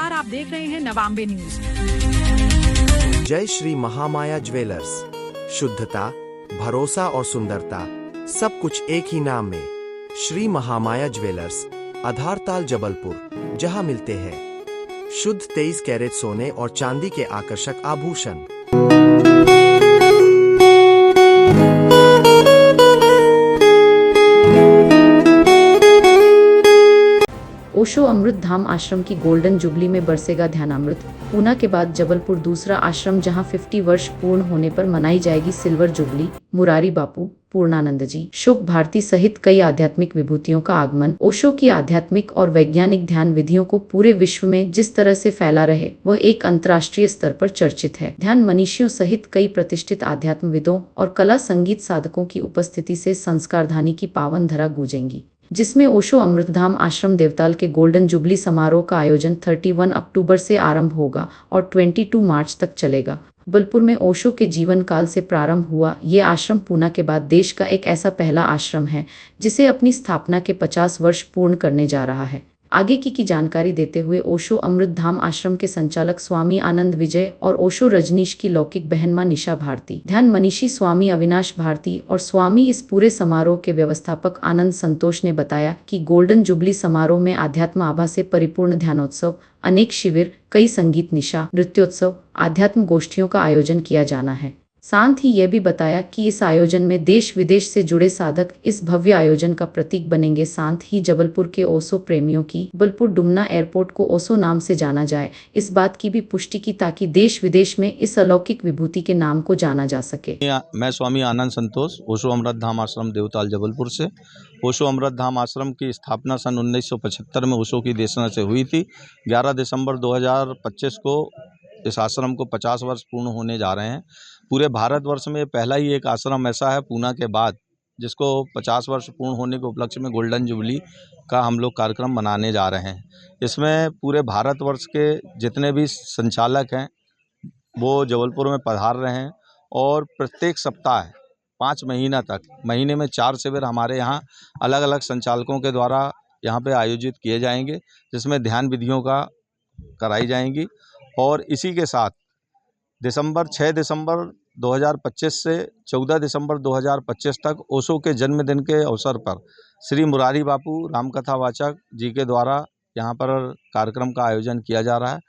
नमस्कार, आप देख रहे हैं नवांबे न्यूज। जय श्री महामाया ज्वेलर्स। शुद्धता, भरोसा और सुंदरता सब कुछ एक ही नाम में। श्री महामाया ज्वेलर्स, आधारताल, जबलपुर, जहां मिलते हैं शुद्ध 23 कैरेट सोने और चांदी के आकर्षक आभूषण। ओशो अमृत धाम आश्रम की गोल्डन जुबली में बरसेगा ध्यानामृत। पूना के बाद जबलपुर दूसरा आश्रम जहां 50 वर्ष पूर्ण होने पर मनाई जाएगी सिल्वर जुबली। मुरारी बापू, पूर्णानंद जी, शुक भारती सहित कई आध्यात्मिक विभूतियों का आगमन। ओशो की आध्यात्मिक और वैज्ञानिक ध्यान विधियों को पूरे विश्व में जिस तरह से फैला रहे वह एक अंतर्राष्ट्रीय स्तर पर चर्चित है। ध्यान मनीषियों सहित कई प्रतिष्ठित आध्यात्मविदों और कला संगीत साधकों की उपस्थिति से संस्कारधानी की पावन धरा गूंजेंगी, जिसमें ओशो अमृतधाम आश्रम देवताल के गोल्डन जुबली समारोह का आयोजन 31 अक्टूबर से आरंभ होगा और 22 मार्च तक चलेगा। जबलपुर में ओशो के जीवन काल से प्रारंभ हुआ ये आश्रम पूना के बाद देश का एक ऐसा पहला आश्रम है जिसे अपनी स्थापना के 50 वर्ष पूर्ण करने जा रहा है। आगे की जानकारी देते हुए ओशो अमृत धाम आश्रम के संचालक स्वामी आनंद विजय और ओशो रजनीश की लौकिक बहन मां निशा भारती, ध्यान मनीषी स्वामी अविनाश भारती और स्वामी इस पूरे समारोह के व्यवस्थापक आनंद संतोष ने बताया कि गोल्डन जुबली समारोह में आध्यात्म आभा से परिपूर्ण ध्यानोत्सव, अनेक शिविर, कई संगीत निशा, नृत्योत्सव, आध्यात्म गोष्ठियों का आयोजन किया जाना है। साथ ही यह भी बताया कि इस आयोजन में देश विदेश से जुड़े साधक इस भव्य आयोजन का प्रतीक बनेंगे। साथ ही जबलपुर के ओशो प्रेमियों की जबलपुर डुमना एयरपोर्ट को ओशो नाम से जाना जाए, इस बात की भी पुष्टि की ताकि देश विदेश में इस अलौकिक विभूति के नाम को जाना जा सके। मैं स्वामी आनंद संतोष, ओशो अमृत धाम आश्रम देवताल जबलपुर से। ओशो अमृत धाम आश्रम की स्थापना सन 1975 में ओशो की देशना से हुई थी। 11 दिसंबर 2025 को इस आश्रम को 50 वर्ष पूर्ण होने जा रहे हैं। पूरे भारतवर्ष में पहला ही एक आश्रम ऐसा है पूना के बाद जिसको 50 वर्ष पूर्ण होने के उपलक्ष्य में गोल्डन जुबली का हम लोग कार्यक्रम मनाने जा रहे हैं। इसमें पूरे भारतवर्ष के जितने भी संचालक हैं वो जबलपुर में पधार रहे हैं और प्रत्येक सप्ताह 5 महीना तक, महीने में 4 शिविर हमारे यहाँ अलग अलग संचालकों के द्वारा यहाँ पे आयोजित किए जाएंगे, जिसमें ध्यान विधियों का कराई जाएंगी। और इसी के साथ 6 दिसंबर 2025 से 14 दिसंबर 2025 तक ओशो के जन्मदिन के अवसर पर श्री मुरारी बापू रामकथा वाचक जी के द्वारा यहाँ पर कार्यक्रम का आयोजन किया जा रहा है।